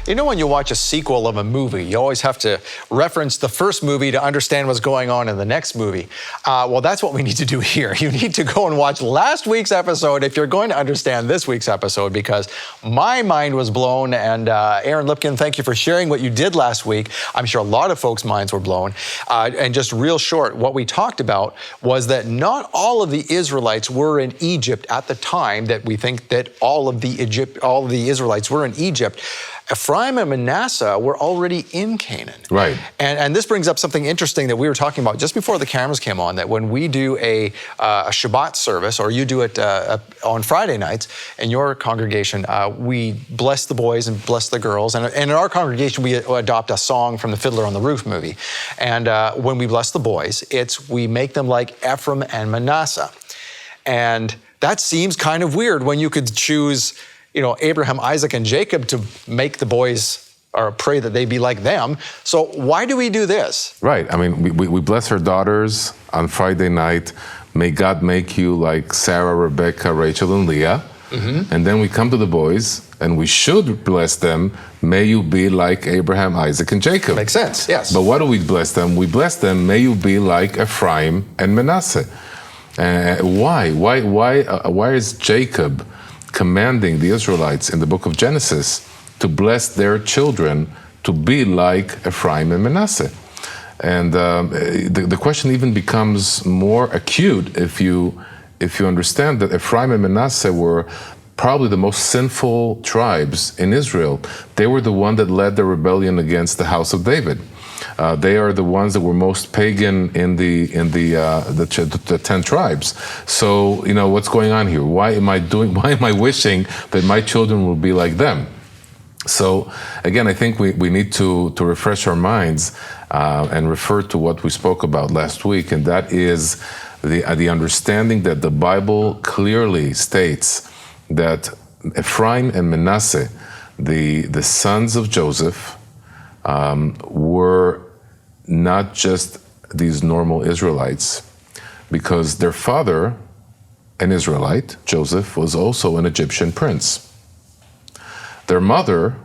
You know, when you watch a sequel of a movie, you always have to reference the first movie to understand what's going on in the next movie. Well, that's what we need to do here. You need to go and watch last week's episode if you're going to understand this week's episode, because my mind was blown. And Aaron Lipkin, thank you for sharing what you did last week. I'm sure a lot of folks' minds were blown. And just real short, what we talked about was that not all of the Israelites were in Egypt at the time that we think that all of the Israelites were in Egypt. Ephraim and Manasseh were already in Canaan. Right. And this brings up something interesting that we were talking about just before the cameras came on, that when we do a Shabbat service, or you do it on Friday nights in your congregation, we bless the boys and bless the girls. And in our congregation, we adopt a song from the Fiddler on the Roof movie. And when we bless the boys, we make them like Ephraim and Manasseh. And that seems kind of weird when you could choose, Abraham, Isaac, and Jacob to make the boys or pray that they be like them. So why do we do this? Right. I mean, we bless our daughters on Friday night. May God make you like Sarah, Rebecca, Rachel, and Leah. Mm-hmm. And then we come to the boys and we should bless them. May you be like Abraham, Isaac, and Jacob. Makes sense, yes. But what do we bless them? We bless them, may you be like Ephraim and Manasseh. Why is Jacob commanding the Israelites in the book of Genesis to bless their children to be like Ephraim and Manasseh? And the question even becomes more acute if you understand that Ephraim and Manasseh were probably the most sinful tribes in Israel. They were the one that led the rebellion against the house of David. They are the ones that were most pagan in the 10 tribes. So, what's going on here? Why am I wishing that my children will be like them? So, again, I think we need to refresh our minds and refer to what we spoke about last week, and that is the understanding that the Bible clearly states that Ephraim and Manasseh, the sons of Joseph, were not just these normal Israelites, because their father, an Israelite, Joseph, was also an Egyptian prince. Their mother,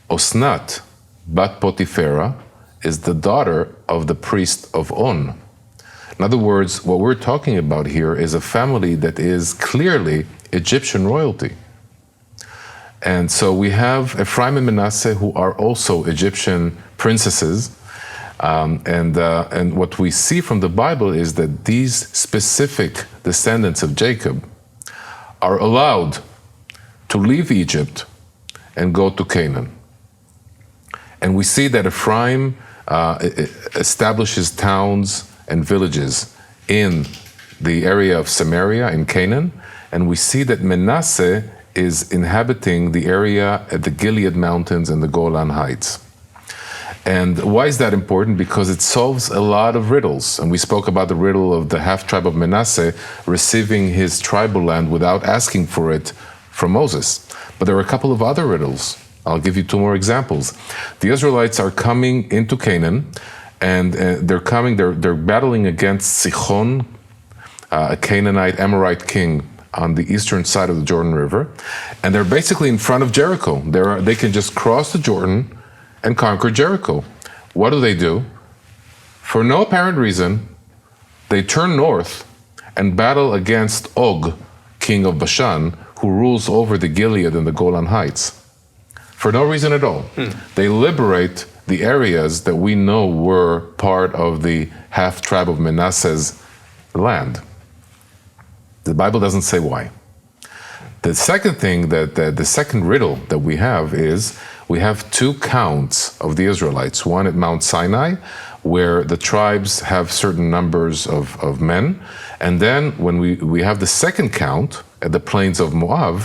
Osnat, Bat Potiphera, is the daughter of the priest of On. In other words, what we're talking about here is a family that is clearly Egyptian royalty. And so we have Ephraim and Manasseh, who are also Egyptian princesses. And what we see from the Bible is that these specific descendants of Jacob are allowed to leave Egypt and go to Canaan. And we see that Ephraim establishes towns and villages in the area of Samaria in Canaan. And we see that Manasseh is inhabiting the area at the Gilead Mountains and the Golan Heights. And why is that important? Because it solves a lot of riddles. And we spoke about the riddle of the half-tribe of Manasseh receiving his tribal land without asking for it from Moses. But there are a couple of other riddles. I'll give you two more examples. The Israelites are coming into Canaan, and they're battling against Sichon, a Canaanite, Amorite king on the eastern side of the Jordan River. And they're basically in front of Jericho. They can just cross the Jordan and conquer Jericho. What do? For no apparent reason, they turn north and battle against Og, king of Bashan, who rules over the Gilead and the Golan Heights. For no reason at all. They liberate the areas that we know were part of the half-tribe of Manasseh's land. The Bible doesn't say why. The second thing, the second riddle that we have is, we have two counts of the Israelites. One at Mount Sinai, where the tribes have certain numbers of men. And then when we have the second count at the plains of Moab,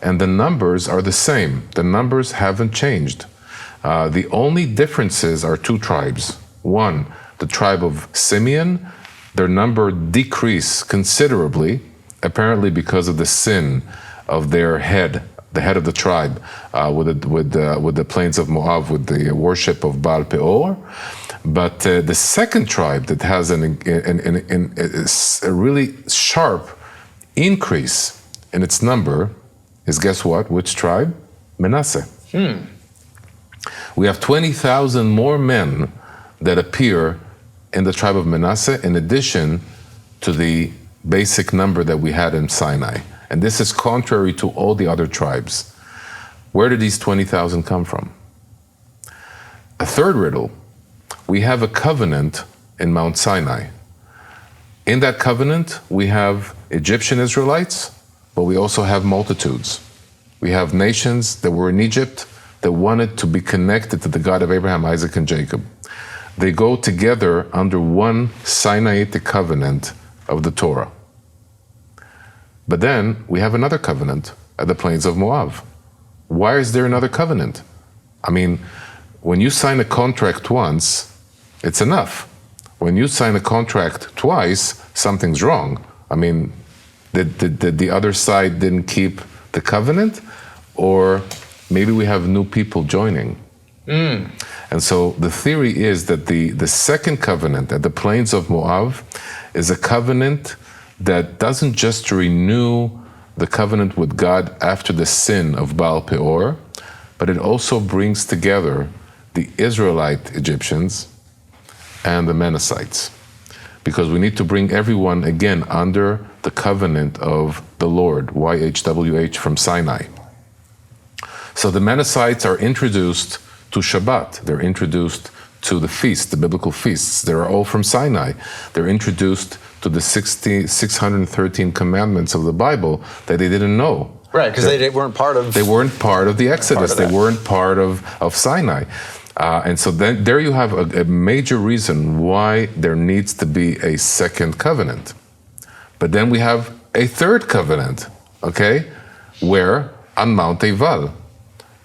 and the numbers are the same. The numbers haven't changed. The only differences are two tribes. One, the tribe of Simeon, their number decreased considerably, apparently because of the sin of their head, the head of the tribe, with the plains of Moab, with the worship of Baal Peor. But the second tribe that has a really sharp increase in its number is, guess what? Which tribe? Manasseh. We have 20,000 more men that appear in the tribe of Manasseh in addition to the basic number that we had in Sinai. And this is contrary to all the other tribes. Where did these 20,000 come from? A third riddle, we have a covenant in Mount Sinai. In that covenant, we have Egyptian Israelites, but we also have multitudes. We have nations that were in Egypt that wanted to be connected to the God of Abraham, Isaac, and Jacob. They go together under one Sinaitic covenant of the Torah. But then we have another covenant at the plains of Moab. Why is there another covenant? I mean, when you sign a contract once, it's enough. When you sign a contract twice, something's wrong. I mean, did the other side didn't keep the covenant? Or maybe we have new people joining. And so the theory is that the second covenant at the plains of Moab is a covenant that doesn't just renew the covenant with God after the sin of Baal Peor, but it also brings together the Israelite Egyptians and the Manassites. Because we need to bring everyone again under the covenant of the Lord, YHWH from Sinai. So the Manassites are introduced to Shabbat. They're introduced to the feast, the biblical feasts. They're all from Sinai. They're introduced to the 613 commandments of the Bible that they didn't know. Right, because they weren't part of... They weren't part of the Exodus. They weren't part of Sinai. And so then there you have a major reason why there needs to be a second covenant. But then we have a third covenant, okay? Where on Mount Ebal,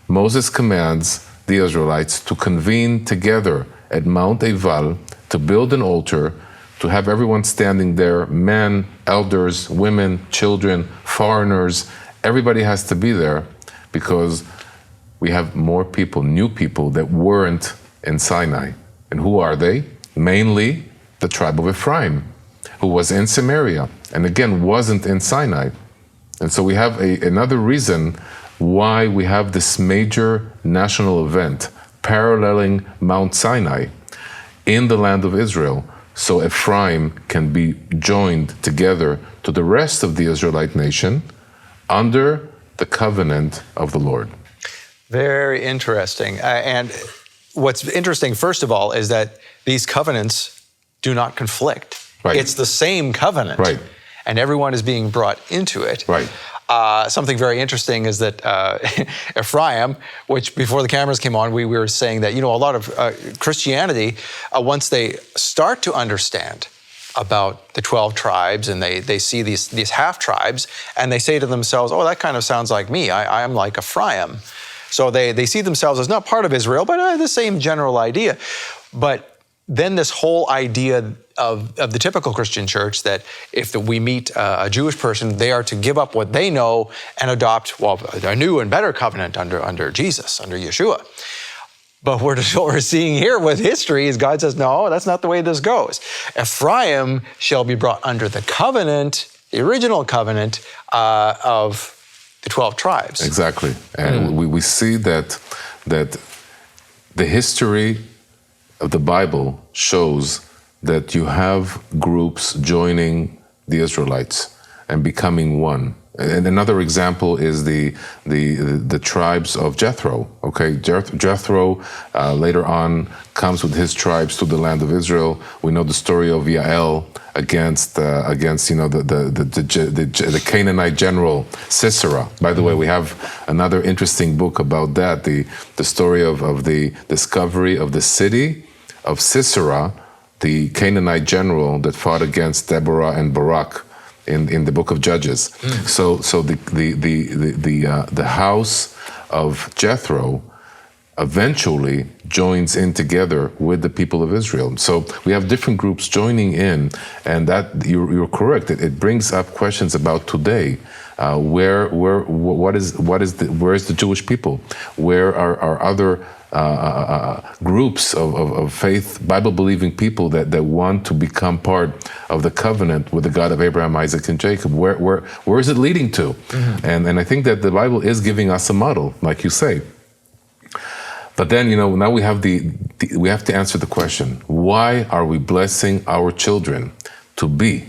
Moses commands the Israelites to convene together at Mount Ebal to build an altar, to have everyone standing there, men, elders, women, children, foreigners. Everybody has to be there because we have more people, new people that weren't in Sinai. And who are they? Mainly the tribe of Ephraim, who was in Samaria and again wasn't in Sinai. And so we have another reason why we have this major national event paralleling Mount Sinai in the land of Israel, so Ephraim can be joined together to the rest of the Israelite nation under the covenant of the Lord. Very interesting. And what's interesting, first of all, is that these covenants do not conflict. Right. It's the same covenant. Right. And everyone is being brought into it. Right. Something very interesting is that Ephraim, which before the cameras came on, we were saying that, a lot of Christianity, once they start to understand about the 12 tribes and they see these half tribes and they say to themselves, oh, that kind of sounds like me. I am like Ephraim. So they see themselves as not part of Israel, but the same general idea. But then this whole idea of the typical Christian church that if we meet a Jewish person, they are to give up what they know and adopt, a new and better covenant under Jesus, under Yeshua. But what we're seeing here with history is God says, no, that's not the way this goes. Ephraim shall be brought under the covenant, the original covenant of the 12 tribes. Exactly. And we see that the history of the Bible shows that you have groups joining the Israelites and becoming one. And another example is the tribes of Jethro. Okay, Jethro later on comes with his tribes to the land of Israel. We know the story of Yael against the Canaanite general Sisera. By the way, we have another interesting book about that. The story of the discovery of the city of Sisera, the Canaanite general that fought against Deborah and Barak in the book of Judges. So the house of Jethro eventually joins in together with the people of Israel. So we have different groups joining in, and that you're correct. It brings up questions about today. Where is the Jewish people? Where are other groups of faith, Bible-believing people that want to become part of the covenant with the God of Abraham, Isaac, and Jacob? Where is it leading to? And I think that the Bible is giving us a model, like you say. But then, now we have we have to answer the question: why are we blessing our children to be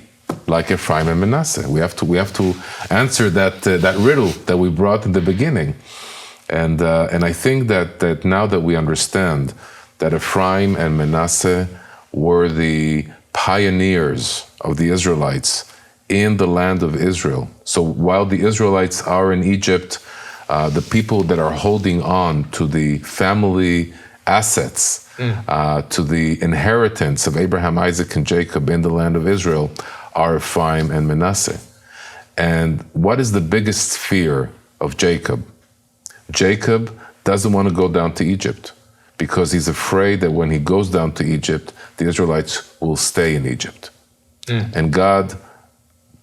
like Ephraim and Manasseh? We have to answer that riddle that we brought in the beginning. And I think that now that we understand that Ephraim and Manasseh were the pioneers of the Israelites in the land of Israel. So while the Israelites are in Egypt, the people that are holding on to the family assets, to the inheritance of Abraham, Isaac, and Jacob in the land of Israel are Ephraim and Manasseh. And what is the biggest fear of Jacob? Jacob doesn't want to go down to Egypt because he's afraid that when he goes down to Egypt, the Israelites will stay in Egypt. And God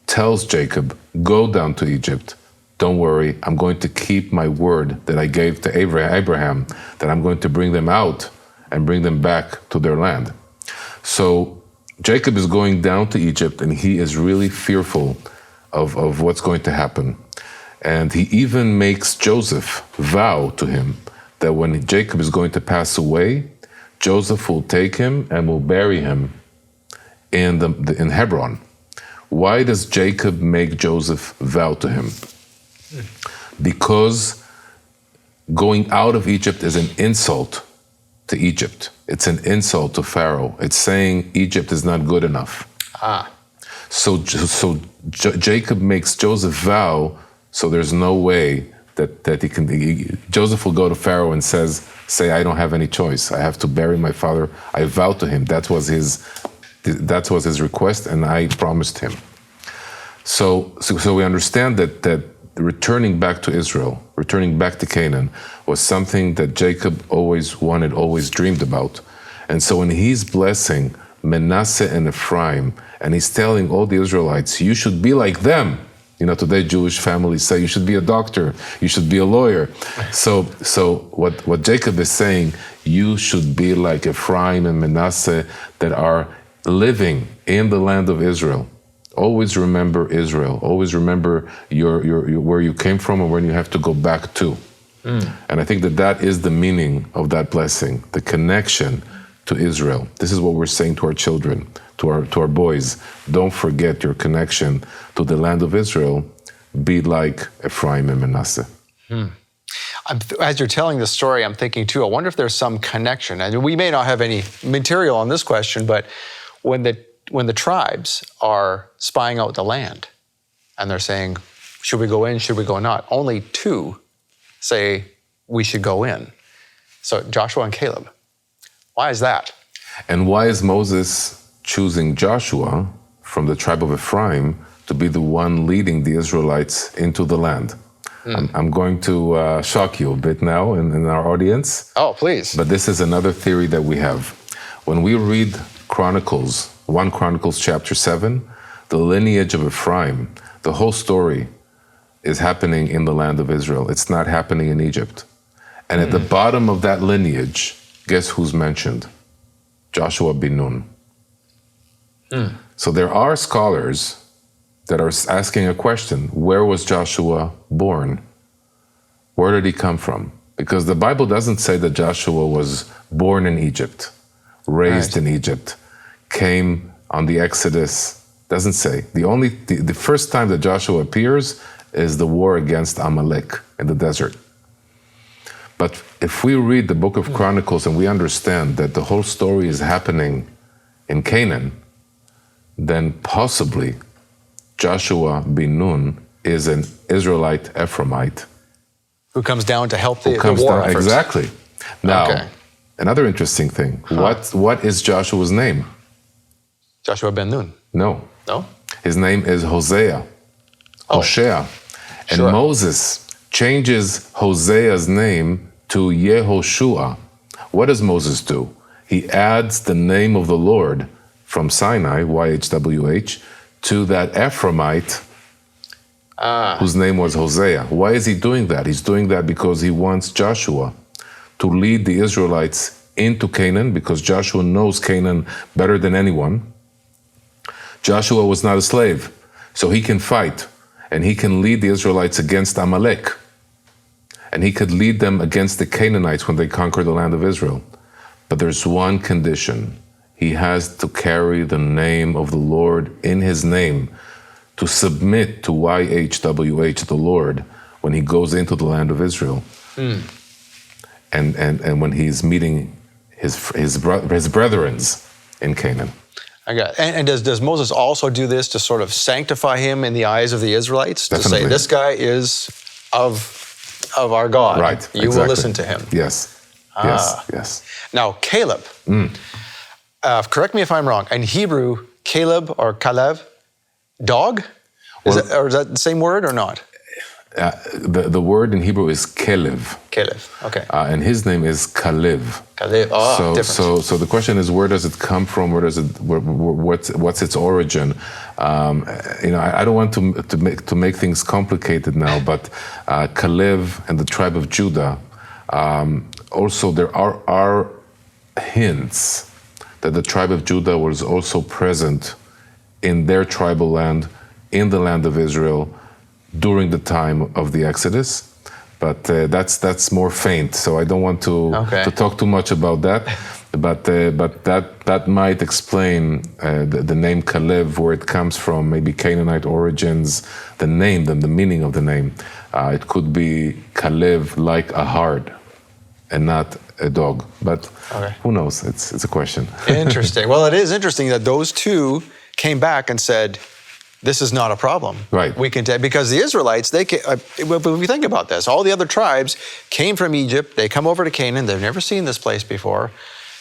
tells Jacob, go down to Egypt. Don't worry, I'm going to keep my word that I gave to Abraham, that I'm going to bring them out and bring them back to their land. So Jacob is going down to Egypt, and he is really fearful of what's going to happen. And he even makes Joseph vow to him that when Jacob is going to pass away, Joseph will take him and will bury him in Hebron. Why does Jacob make Joseph vow to him? Because going out of Egypt is an insult to Egypt. It's an insult to Pharaoh. It's saying Egypt is not good enough. So Jacob makes Joseph vow, so there's no way that he can. Joseph will go to Pharaoh and say, I don't have any choice. I have to bury my father. I vow to him. That was his request, and I promised him. So we understand that returning back to Israel, returning back to Canaan, was something that Jacob always wanted, always dreamed about. And so when he's blessing Manasseh and Ephraim, and he's telling all the Israelites, you should be like them. Today Jewish families say you should be a doctor, you should be a lawyer. So what Jacob is saying, you should be like Ephraim and Manasseh that are living in the land of Israel. Always remember Israel. Always remember your where you came from and where you have to go back to. And I think that is the meaning of that blessing, the connection to Israel. This is what we're saying to our children, to our boys. Don't forget your connection to the land of Israel. Be like Ephraim and Manasseh. As you're telling the story, I'm thinking too, I wonder if there's some connection. And we may not have any material on this question, but when the tribes are spying out the land and they're saying, should we go in, should we go not? Only two say we should go in. So Joshua and Caleb. Why is that? And why is Moses choosing Joshua from the tribe of Ephraim to be the one leading the Israelites into the land? I'm going to shock you a bit now in our audience. Oh, please. But this is another theory that we have. When we read Chronicles, 1 Chronicles chapter 7, the lineage of Ephraim, the whole story is happening in the land of Israel. It's not happening in Egypt. And at the bottom of that lineage, guess who's mentioned? Joshua bin Nun. So there are scholars that are asking a question, where was Joshua born? Where did he come from? Because the Bible doesn't say that Joshua was born in Egypt, raised in Egypt, came on the Exodus. Doesn't say. The first time that Joshua appears is the war against Amalek in the desert. But if we read the book of Chronicles and we understand that the whole story is happening in Canaan, then possibly Joshua bin Nun is an Israelite Ephraimite. Who comes down to help the war efforts. Exactly. Now, another interesting thing. What is Joshua's name? Joshua ben Nun. No. No? His name is Hosea. Hoshea. And Moses changes Hosea's name to Yehoshua. What does Moses do? He adds the name of the Lord from Sinai, YHWH, to that Ephraimite whose name was Hosea. Why is he doing that? He's doing that because he wants Joshua to lead the Israelites into Canaan, because Joshua knows Canaan better than anyone. Joshua was not a slave, so he can fight, and he can lead the Israelites against Amalek. and he could lead them against the Canaanites when they conquer the land of Israel. But there's one condition. He has to carry the name of the Lord in his name, to submit to YHWH, the Lord, when he goes into the land of Israel. And when he's meeting his brethrens in Canaan. I got it. And does Moses also do this to sort of sanctify him in the eyes of the Israelites? Definitely. To say, this guy is of our God. Right. You will listen to him. Yes. Yes. Now, Caleb. Correct me if I'm wrong. In Hebrew, Caleb or Caleb, dog? Is that the same word or not? The word in Hebrew is Kelev. Caleb, okay. And his name is Kalev. Caleb, different. So the question is, where does it come from? What's its origin? I don't want to make things complicated now, but Kalev and the tribe of Judah. Also, there are hints that the tribe of Judah was also present in their tribal land, in the land of Israel, during the time of the Exodus. But that's more faint, so I don't want to talk too much about that. But that might explain the name Kalev, where it comes from, maybe Canaanite origins, the name, the meaning of the name. It could be Kalev, like a hard, and not a dog. But who knows? It's a question. Interesting. Well, it is interesting that those two came back and said, this is not a problem. Right. We can because the Israelites, if we think about this, all the other tribes came from Egypt. They come over to Canaan. They've never seen this place before.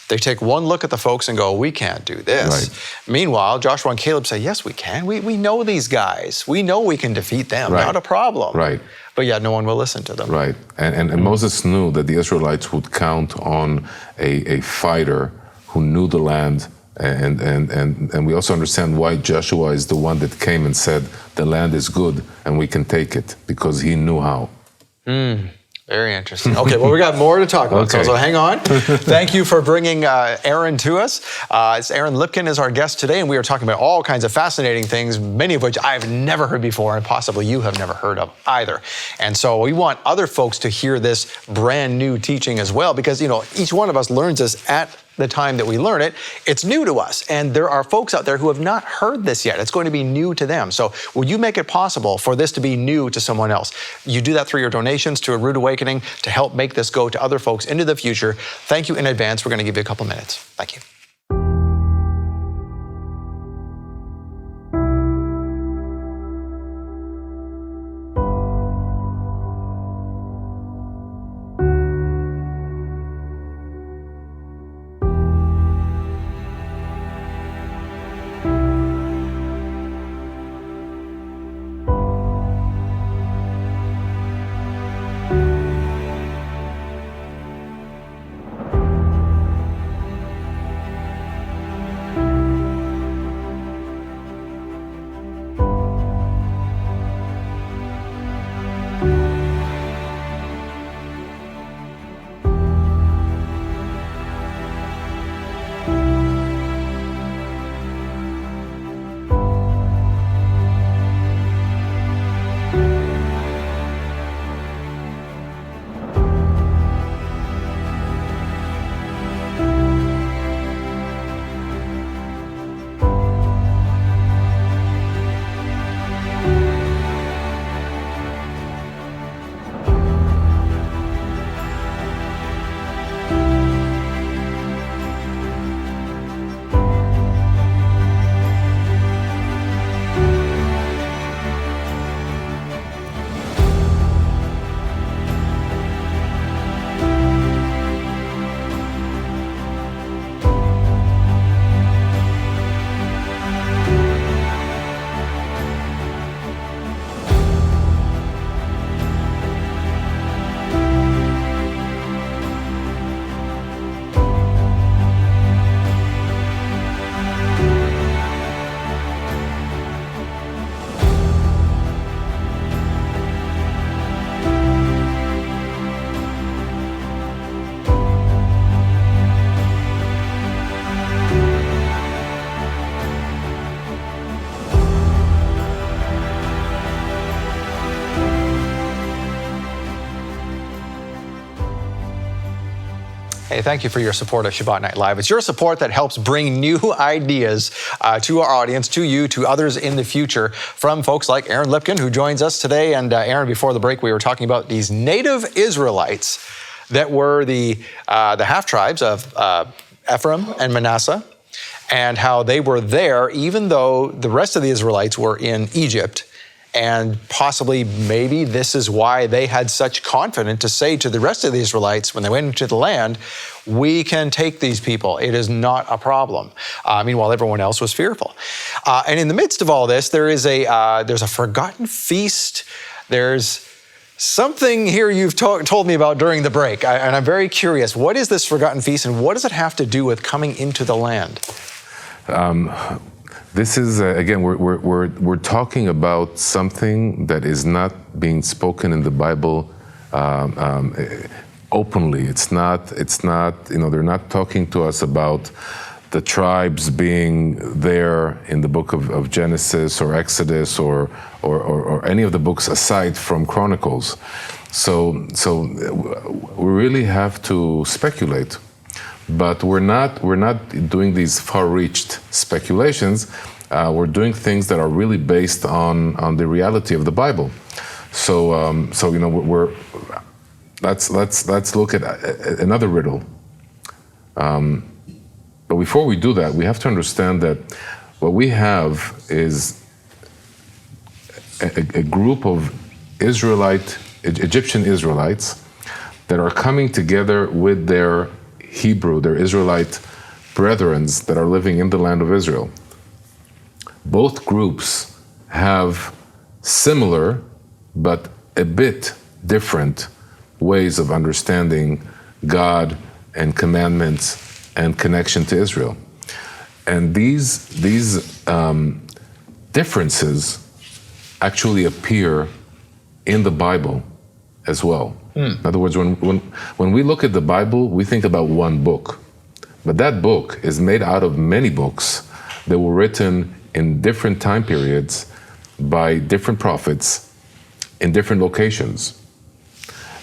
They take one look at the folks and go, we can't do this. Right. Meanwhile, Joshua and Caleb say, yes, we can. We know these guys. We know we can defeat them. Right. Not a problem. Right. But yet no one will listen to them. Right. And Moses knew that the Israelites would count on a fighter who knew the land. And we also understand why Joshua is the one that came and said, the land is good and we can take it, because he knew how. Very interesting. Okay, well, we got more to talk about, so hang on. Thank you for bringing Aaron to us. Aaron Lipkin is our guest today, and we are talking about all kinds of fascinating things, many of which I've never heard before, and possibly you have never heard of either. And so we want other folks to hear this brand new teaching as well, because, each one of us learns this at the time that we learn it. It's new to us, and there are folks out there who have not heard this yet. It's going to be new to them. So will you make it possible for this to be new to someone else? You do that through your donations to A Rood Awakening to help make this go to other folks into the future. Thank you in advance. We're going to give you a couple minutes. Thank you. Hey, thank you for your support of Shabbat Night Live. It's your support that helps bring new ideas to our audience, to you, to others in the future, from folks like Aaron Lipkin, who joins us today. And Aaron, before the break, we were talking about these native Israelites that were the half-tribes of Ephraim and Manasseh, and how they were there even though the rest of the Israelites were in Egypt. And possibly, maybe this is why they had such confidence to say to the rest of the Israelites when they went into the land, we can take these people. It is not a problem. Meanwhile, everyone else was fearful. And in the midst of all this, there's a forgotten feast. There's something here you've told me about during the break. And I'm very curious. What is this forgotten feast, and what does it have to do with coming into the land? This is again, we're talking about something that is not being spoken in the Bible openly. It's not. They're not talking to us about the tribes being there in the book of Genesis or Exodus or any of the books aside from Chronicles. So we really have to speculate. But we're not doing these far-reached speculations. We're doing things that are really based on the reality of the Bible. So let's look at another riddle. But before we do that, we have to understand that what we have is a group of Egyptian Israelites that are coming together with their Israelite brethren that are living in the land of Israel. Both groups have similar but a bit different ways of understanding God and commandments and connection to Israel. And these differences actually appear in the Bible as well. In other words, when we look at the Bible, we think about one book. But that book is made out of many books that were written in different time periods by different prophets in different locations.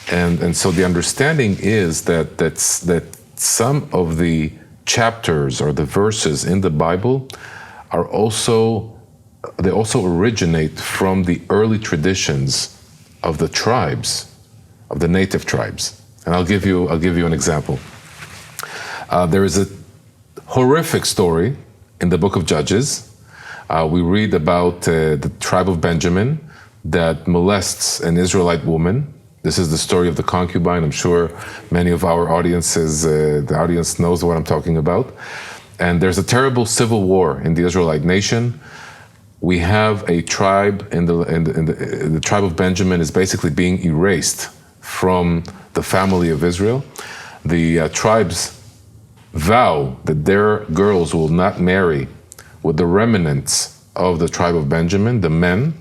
And so the understanding is that some of the chapters or the verses in the Bible also originate from the early traditions of the tribes, of the native tribes. And I'll give you an example. There is a horrific story in the book of Judges. We read about the tribe of Benjamin that molests an Israelite woman. This is the story of the concubine. I'm sure many of our audiences, the audience knows what I'm talking about. And there's a terrible civil war in the Israelite nation. We have a tribe, the tribe of Benjamin is basically being erased from the family of Israel. The tribes vow that their girls will not marry with the remnants of the tribe of Benjamin, the men,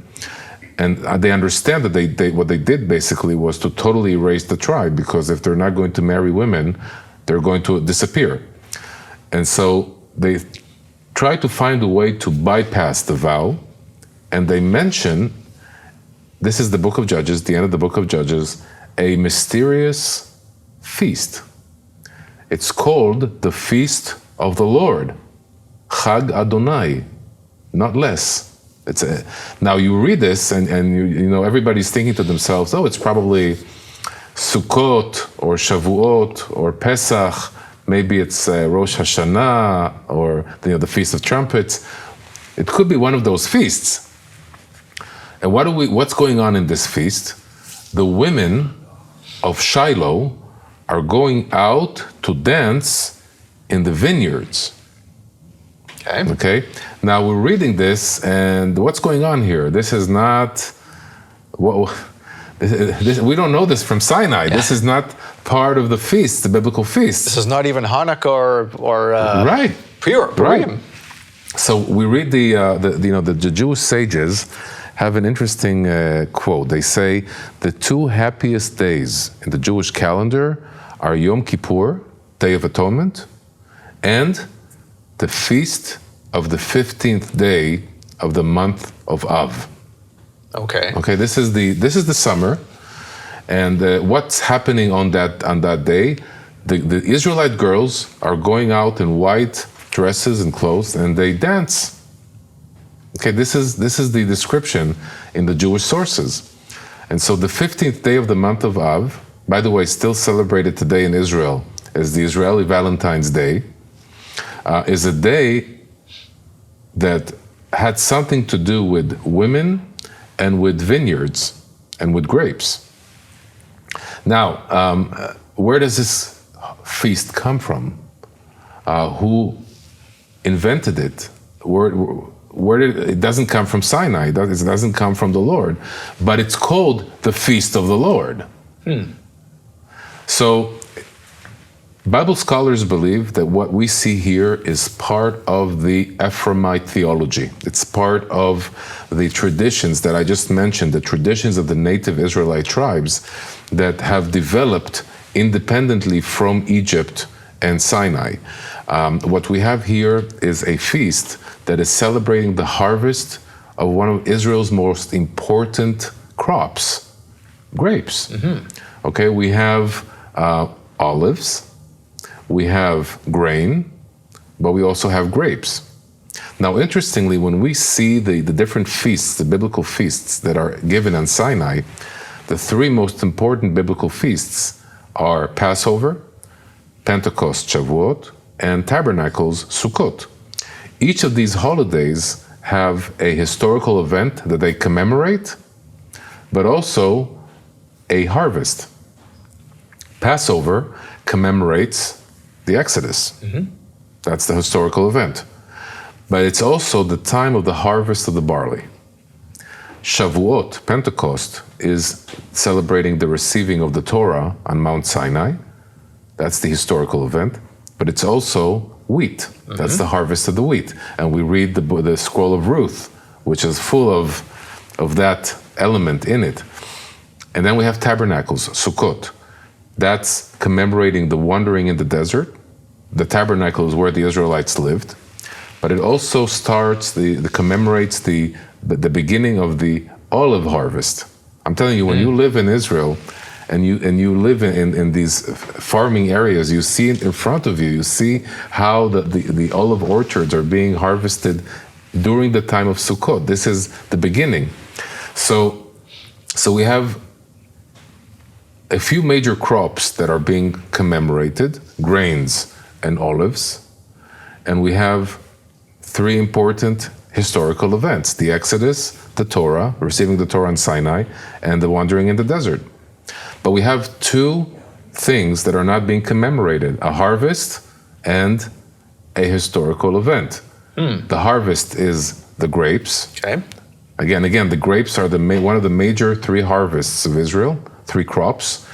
and they understand that what they did basically was to totally erase the tribe, because if they're not going to marry women, they're going to disappear. And so they try to find a way to bypass the vow, and they mention, this is the book of Judges, the end of the book of Judges, a mysterious feast. It's called the Feast of the Lord, Chag Adonai, not less. Now you read this and you know everybody's thinking to themselves, oh, it's probably Sukkot or Shavuot or Pesach, maybe it's Rosh Hashanah or the Feast of Trumpets. It could be one of those feasts. And what's going on in this feast? The women of Shiloh are going out to dance in the vineyards. Okay. Now we're reading this, and what's going on here? This is not. We don't know this from Sinai. Yeah. This is not part of the feast, the biblical feast. This is not even Hanukkah or right. Purim. Right. So we read the Jewish sages have an interesting quote. They say the two happiest days in the Jewish calendar are Yom Kippur, Day of Atonement, and the feast of the 15th day of the month of Av. Okay. Okay. This is the summer, and what's happening on that day? the Israelite girls are going out in white dresses and clothes, and they dance. Okay, this is the description in the Jewish sources. And so the 15th day of the month of Av, by the way, still celebrated today in Israel as the Israeli Valentine's Day, is a day that had something to do with women and with vineyards and with grapes. Now, where does this feast come from? Who invented it? Where did it doesn't come from Sinai, it doesn't come from the Lord, but it's called the Feast of the Lord. So Bible scholars believe that what we see here is part of the Ephraimite theology. It's part of the traditions that I just mentioned, the traditions of the native Israelite tribes that have developed independently from Egypt and Sinai. What we have here is a feast that is celebrating the harvest of one of Israel's most important crops, grapes. Okay, we have olives, we have grain, but we also have grapes. Now, interestingly, when we see the different feasts, the biblical feasts that are given on Sinai, the three most important biblical feasts are Passover, Pentecost, Shavuot, and Tabernacles, Sukkot. Each of these holidays have a historical event that they commemorate, but also a harvest. Passover commemorates the Exodus. That's the historical event. But it's also the time of the harvest of the barley. Shavuot, Pentecost, is celebrating the receiving of the Torah on Mount Sinai. That's the historical event. But it's also wheat. That's the harvest of the wheat. And we read the scroll of Ruth, which is full of that element in it. And then we have Tabernacles, Sukkot. That's commemorating the wandering in the desert. The tabernacle is where the Israelites lived. But it also commemorates the beginning of the olive harvest. I'm telling you, when you live in Israel and you live in these farming areas, you see in front of you, you see how the olive orchards are being harvested during the time of Sukkot. This is the beginning. So we have a few major crops that are being commemorated, grains and olives, and we have three important historical events: the Exodus, the Torah, receiving the Torah on Sinai, and the wandering in the desert. But we have two things that are not being commemorated: a harvest and a historical event. The harvest is the grapes. Okay. Again, the grapes are one of the major three harvests of Israel, three crops.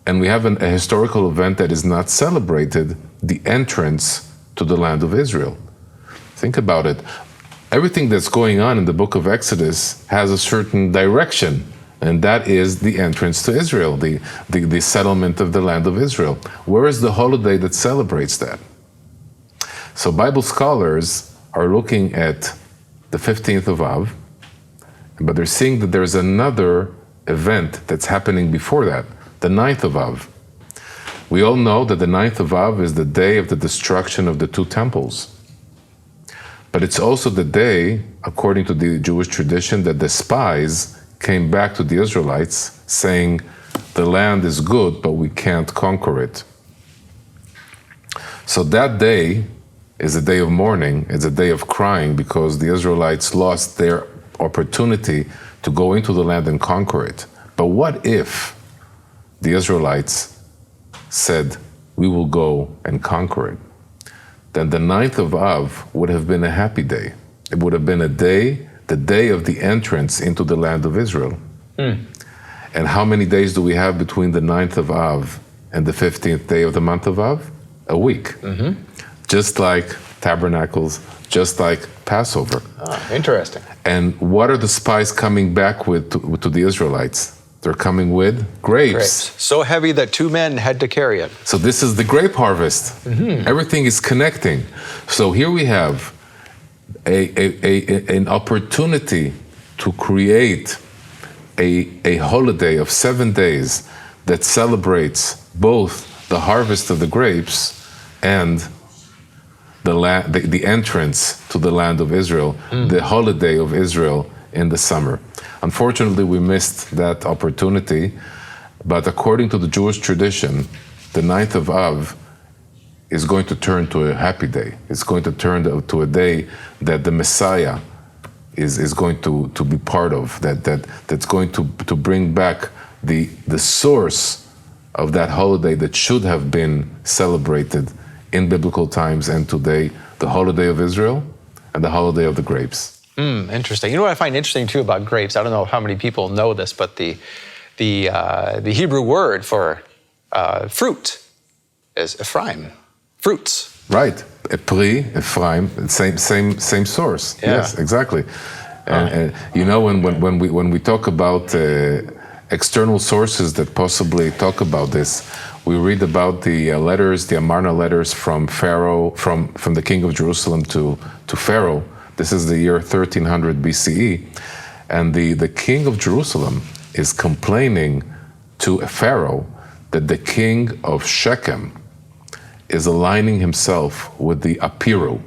And we have a historical event that is not celebrated, the entrance to the land of Israel. Think about it. Everything that's going on in the book of Exodus has a certain direction, and that is the entrance to Israel, the settlement of the land of Israel. Where is the holiday that celebrates that? So Bible scholars are looking at the 15th of Av, but they're seeing that there's another event that's happening before that, the 9th of Av. We all know that the 9th of Av is the day of the destruction of the two temples. But it's also the day, according to the Jewish tradition, that the spies came back to the Israelites saying, the land is good, but we can't conquer it. So that day is a day of mourning, it's a day of crying, because the Israelites lost their opportunity to go into the land and conquer it. But what if the Israelites said, we will go and conquer it? Then the 9th of Av would have been a happy day. It would have been the day of the entrance into the land of Israel. And how many days do we have between the 9th of Av and the 15th day of the month of Av? A week. Just like Tabernacles, just like Passover. Interesting. And what are the spies coming back with to the Israelites? They're coming with grapes. So heavy that two men had to carry it. So this is the grape harvest. Everything is connecting. So here we have an opportunity to create a holiday of 7 days that celebrates both the harvest of the grapes and the entrance to the land of Israel, the holiday of Israel in the summer. Unfortunately, we missed that opportunity, but according to the Jewish tradition, the 9th of Av is going to turn to a happy day. It's going to turn to a day that the Messiah is going to be part of, that's going to bring back the source of that holiday that should have been celebrated in biblical times and today, the holiday of Israel and the holiday of the grapes. Interesting. You know what I find interesting too about grapes? I don't know how many people know this, but the Hebrew word for fruit is Ephraim. Fruits. Right. Pri, Ephraim, same source. Yeah. Yes, exactly. And you know, when we talk about external sources that possibly talk about this, we read about the letters, the Amarna letters from Pharaoh, from the king of Jerusalem to Pharaoh. This is the year 1300 BCE. And the king of Jerusalem is complaining to Pharaoh that the king of Shechem is aligning himself with the Apiru.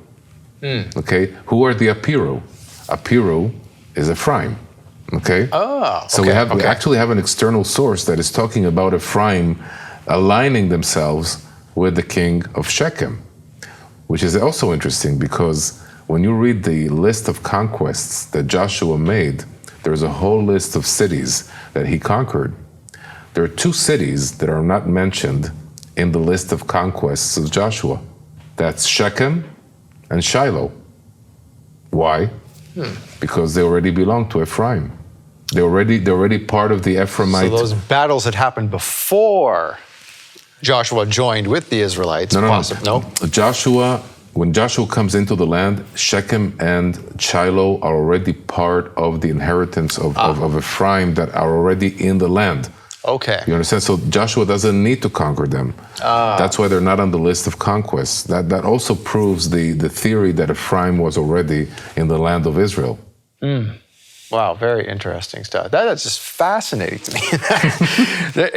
Okay? Who are the Apiru? Apiru is Ephraim. Okay? So we actually have an external source that is talking about Ephraim aligning themselves with the king of Shechem, which is also interesting because when you read the list of conquests that Joshua made, there's a whole list of cities that he conquered. There are 2 cities that are not mentioned in the list of conquests of Joshua. That's Shechem and Shiloh. Why? Because they already belong to Ephraim. They're already part of the Ephraimite. So those battles had happened before Joshua joined with the Israelites. No. When Joshua comes into the land, Shechem and Shiloh are already part of the inheritance of Ephraim that are already in the land. Okay. You understand? So Joshua doesn't need to conquer them. That's why they're not on the list of conquests. That also proves the theory that Ephraim was already in the land of Israel. Wow, very interesting stuff. That's just fascinating to me.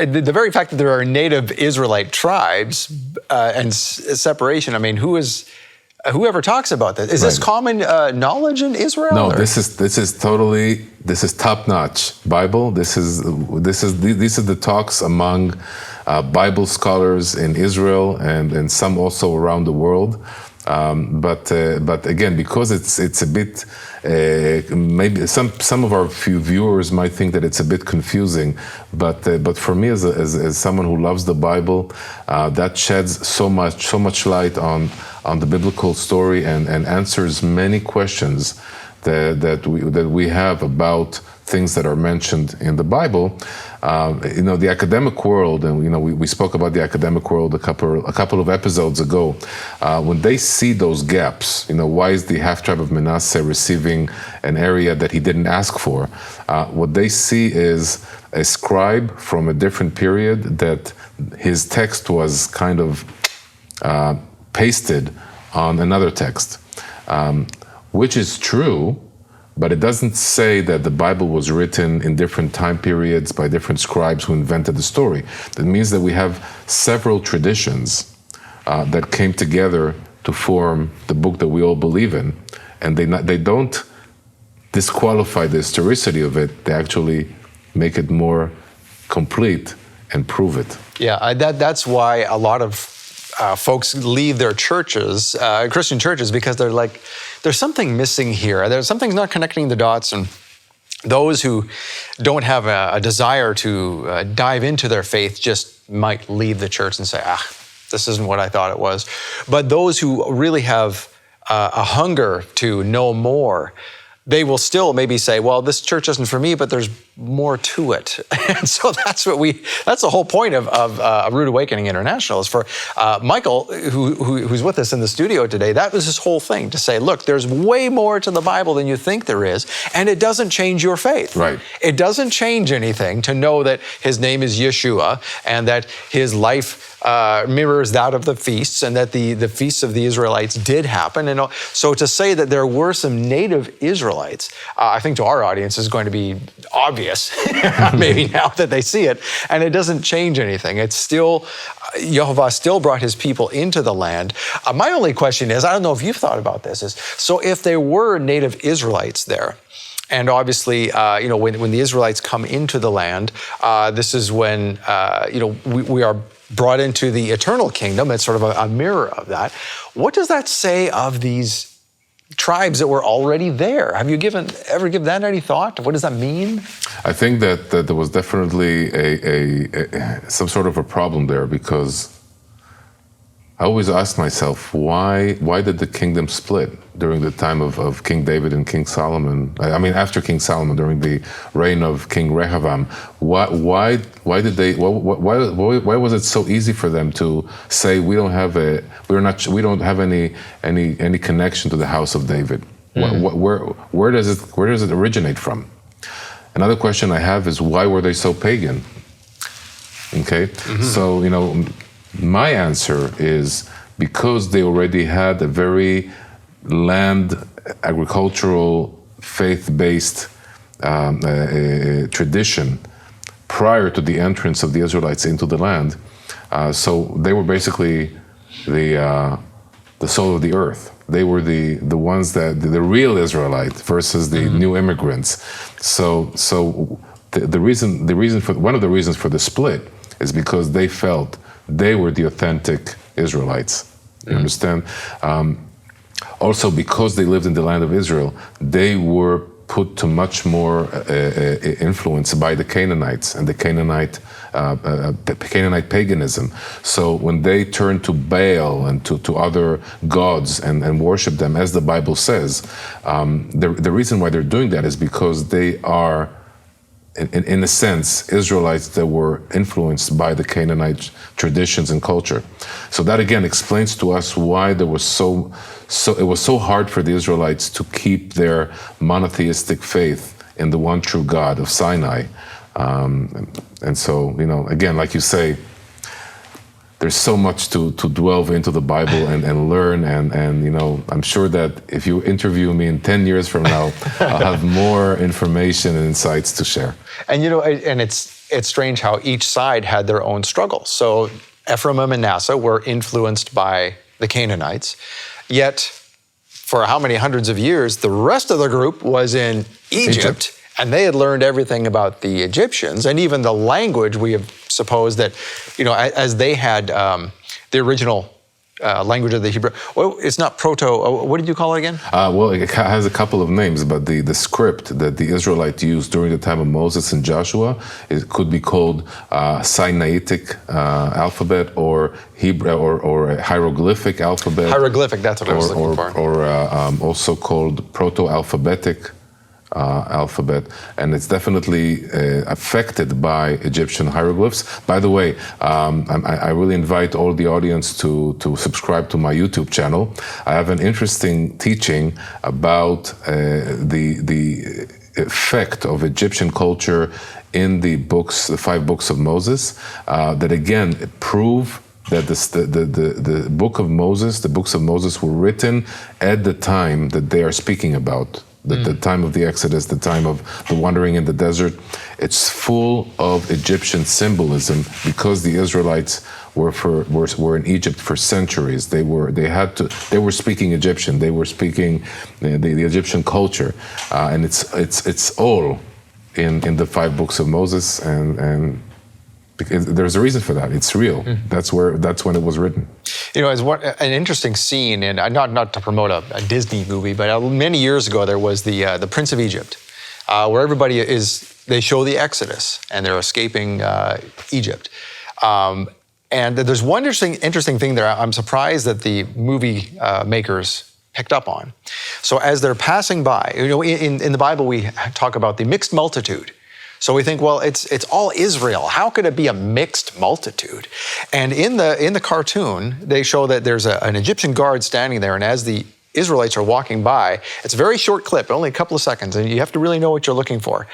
The very fact that there are native Israelite tribes and separation, I mean, whoever talks about this, is this common knowledge in Israel? No, this is top-notch Bible. These are the talks among Bible scholars in Israel and some also around the world. But again, because it's a bit maybe some of our few viewers might think that it's a bit confusing, but for me as someone who loves the Bible, that sheds so much light on the biblical story and answers many questions that we have about things that are mentioned in the Bible. The academic world, and we spoke about the academic world a couple of episodes ago. When they see those gaps, why is the half-tribe of Manasseh receiving an area that he didn't ask for? What they see is a scribe from a different period that his text was kind of pasted on another text, which is true. But it doesn't say that the Bible was written in different time periods by different scribes who invented the story. That means that we have several traditions that came together to form the book that we all believe in. And they don't disqualify the historicity of it. They actually make it more complete and prove it. Yeah, that's why a lot of folks leave their churches, Christian churches, because they're like, there's something missing here. There's something's not connecting the dots, and those who don't have a desire to dive into their faith just might leave the church and say, this isn't what I thought it was. But those who really have a hunger to know more, they will still maybe say, well, this church isn't for me, but there's more to it. And so that's the whole point of Rood Awakening International, is for Michael, who's with us in the studio today. That was his whole thing, to say, look, there's way more to the Bible than you think there is, and it doesn't change your faith. Right. It doesn't change anything to know that his name is Yeshua and that his life mirrors that of the feasts, and that the feasts of the Israelites did happen. And so to say that there were some native Israelites, I think to our audience is going to be obvious, maybe now that they see it, and it doesn't change anything. It's still Yehovah still brought his people into the land. My only question is, I don't know if you've thought about this, is so if there were native Israelites there, and obviously, when the Israelites come into the land, this is when, we are brought into the eternal kingdom. It's sort of a mirror of that. What does that say of these tribes that were already there? Have you ever given that any thought? What does that mean? I think that there was definitely some sort of a problem there, because I always asked myself, why did the kingdom split during the time of King David and King Solomon? I mean, after King Solomon, during the reign of King Rehoboam, why was it so easy for them to say we don't have any connection to the house of David? Where does it originate from? Another question I have is, why were they so pagan? Okay, so my answer is because they already had a very land, agricultural, faith-based tradition prior to the entrance of the Israelites into the land. So they were basically the soul of the earth. They were the ones that the real Israelite versus the new immigrants. So one of the reasons for the split is because they felt they were the authentic Israelites. You understand? Also, because they lived in the land of Israel, they were put to much more influence by the Canaanites and the Canaanite paganism. So when they turned to Baal and to other gods and worship them, as the Bible says, the reason why they're doing that is because they are, in a sense, Israelites that were influenced by the Canaanite traditions and culture. So that again explains to us why it was so hard for the Israelites to keep their monotheistic faith in the one true God of Sinai. And so, again, like you say, there's so much to delve into the Bible and learn, and I'm sure that if you interview me in 10 years from now, I'll have more information and insights to share. And and it's strange how each side had their own struggles. So Ephraim and Manasseh were influenced by the Canaanites, yet for how many hundreds of years, the rest of the group was in Egypt. And they had learned everything about the Egyptians, and even the language. We have supposed that, as they had the original language of the Hebrew. Well, it's not Proto. What did you call it again? Well, it has a couple of names, but the script that the Israelites used during the time of Moses and Joshua, it could be called Sinaitic alphabet, or Hebrew, or a hieroglyphic alphabet. Hieroglyphic. That's what I was looking for. Or also called Proto-alphabetic alphabet, and it's definitely affected by Egyptian hieroglyphs. By the way, I really invite all the audience to subscribe to my YouTube channel. I have an interesting teaching about the effect of Egyptian culture in the 5 books of Moses, that again prove that the books of Moses were written at the time that they are speaking about. The time of the Exodus, the time of the wandering in the desert. It's full of Egyptian symbolism, because the Israelites were in Egypt for centuries. They were speaking Egyptian. They were speaking the Egyptian culture, and it's all in the 5 books of Moses, and there's a reason for that. It's real. That's when it was written. It's an interesting scene, and not to promote a Disney movie, but many years ago there was the Prince of Egypt, where they show the Exodus and they're escaping Egypt. And there's one interesting thing there. I'm surprised that the movie makers picked up on. So as they're passing by, in the Bible we talk about the mixed multitude. So we think, well, it's all Israel. How could it be a mixed multitude? And in the cartoon, they show that there's an Egyptian guard standing there, and as the Israelites are walking by, it's a very short clip, only a couple of seconds, and you have to really know what you're looking for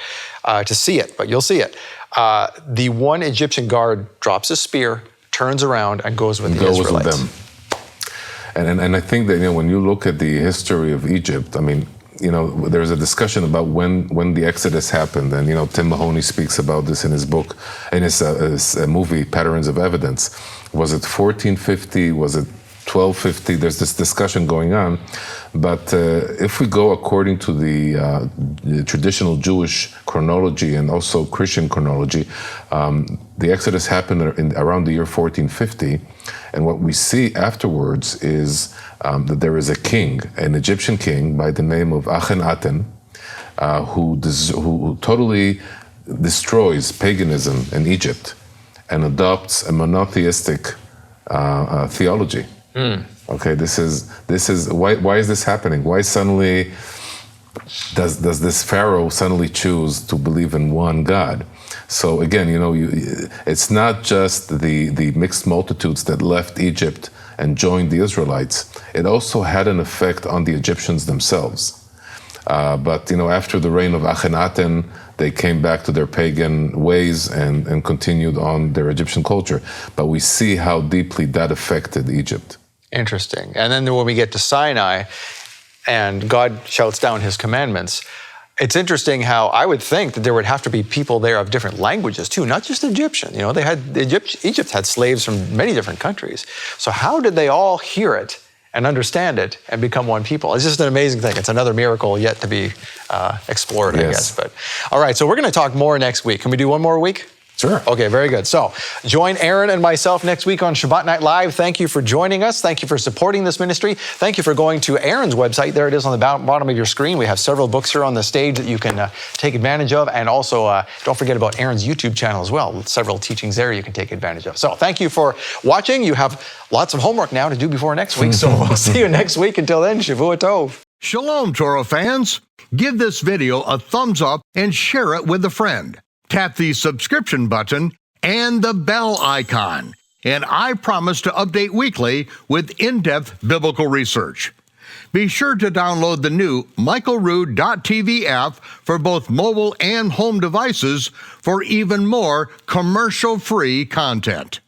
to see it, but you'll see it. The one Egyptian guard drops his spear, turns around, and goes with the Israelites. With them. And I think that when you look at the history of Egypt, I mean, there's a discussion about when the Exodus happened, and Tim Mahoney speaks about this in his book, in his movie Patterns of Evidence. Was it 1450? Was it 1250? There's this discussion going on, but if we go according to the traditional Jewish chronology and also Christian chronology, the Exodus happened around the year 1450, and what we see afterwards is that there is a king, an Egyptian king by the name of Akhenaten, who totally destroys paganism in Egypt and adopts a monotheistic theology. Okay, this is why is this happening? Why suddenly does this Pharaoh suddenly choose to believe in one God? So again, it's not just the mixed multitudes that left Egypt and joined the Israelites. It also had an effect on the Egyptians themselves. But after the reign of Akhenaten, they came back to their pagan ways and continued on their Egyptian culture. But we see how deeply that affected Egypt. Interesting. And then when we get to Sinai and God shouts down his commandments, it's interesting how I would think that there would have to be people there of different languages too, not just Egyptian. Egypt had slaves from many different countries. So how did they all hear it and understand it and become one people? It's just an amazing thing. It's another miracle yet to be explored, I guess. But all right, so we're going to talk more next week. Can we do one more week? Sure. Okay, very good. So join Aaron and myself next week on Shabbat Night Live. Thank you for joining us. Thank you for supporting this ministry. Thank you for going to Aaron's website. There it is on the bottom of your screen. We have several books here on the stage that you can take advantage of. And also, don't forget about Aaron's YouTube channel as well. Several teachings there you can take advantage of. So thank you for watching. You have lots of homework now to do before next week. So we'll see you next week. Until then, Shavua Tov. Shalom, Torah fans. Give this video a thumbs up and share it with a friend. Tap the subscription button and the bell icon, and I promise to update weekly with in-depth biblical research. Be sure to download the new michaelrood.tv app for both mobile and home devices for even more commercial-free content.